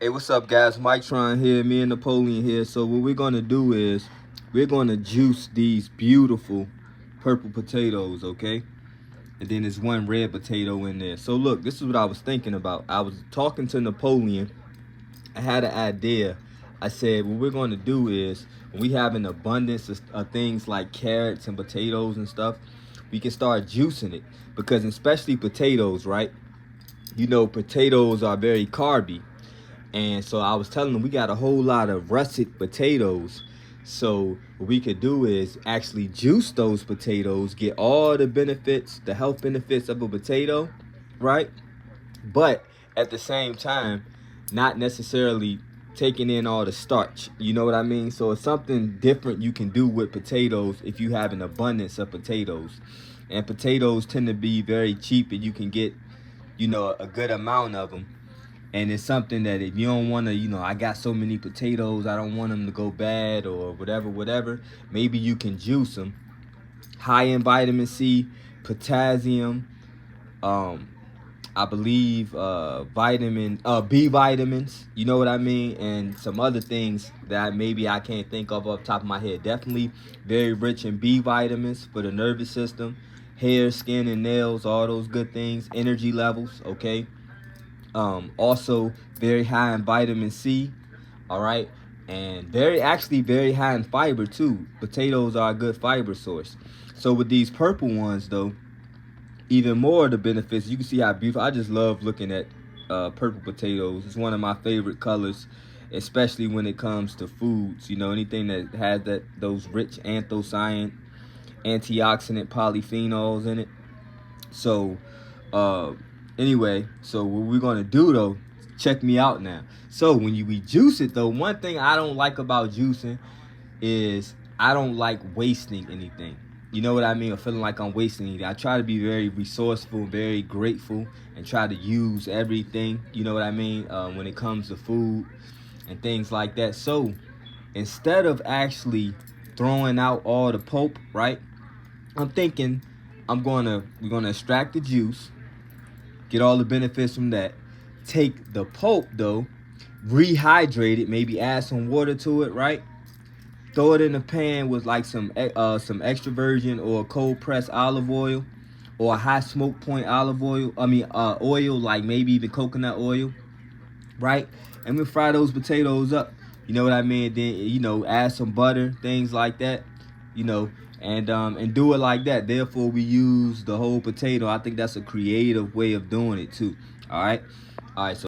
Hey, what's up, guys? Mike here, me and Napoleon here. So what we're gonna do is we're gonna juice these beautiful purple potatoes, okay? And then there's one red potato in there. So look, this is what I was thinking about. I was talking to Napoleon. I had an idea. I said what we're gonna do is when we have an abundance of things like carrots and potatoes and stuff, we can start juicing it, because especially potatoes, right? You know, potatoes are very carby. And so I was telling them we got a whole lot of russet potatoes. So what we could do is actually juice those potatoes, get all the benefits, the health benefits of a potato, right? But at the same time, not necessarily taking in all the starch. You know what I mean? So it's something different you can do with potatoes if you have an abundance of potatoes. And potatoes tend to be very cheap, and you can get, you know, a good amount of them. And it's something that if you don't want to, you know, I got so many potatoes, I don't want them to go bad or whatever, maybe you can juice them. High in vitamin C, potassium, um, I believe vitamin B vitamins, you know what I mean, and some other things that maybe I can't think of off the top of my head. Definitely very rich in B vitamins for the nervous system, hair, skin, and nails, all those good things, energy levels, okay? Also very high in vitamin C, all right, and very high in fiber too. Potatoes are a good fiber source. So with these purple ones though, even more of the benefits. You can see how beautiful. I just love looking at purple potatoes. It's one of my favorite colors, especially when it comes to foods. You know, anything that has those rich anthocyanin, antioxidant polyphenols in it. So anyway, so what we're gonna do though, check me out now. So when we juice it though, one thing I don't like about juicing is I don't like wasting anything. You know what I mean? Or feeling like I'm wasting anything. I try to be very resourceful, very grateful, and try to use everything, you know what I mean, when it comes to food and things like that. So instead of actually throwing out all the pulp, right, I'm thinking we're gonna extract the juice, get all the benefits from that. Take the pulp though, rehydrate it, maybe add some water to it, right? Throw it in a pan with like some extra virgin or cold pressed olive oil, or a high smoke point olive oil. Oil, like maybe even coconut oil, right? And we fry those potatoes up. You know what I mean? Then, you know, add some butter, things like that. You know, and do it like that. Therefore, we use the whole potato. I think that's a creative way of doing it too. All right. So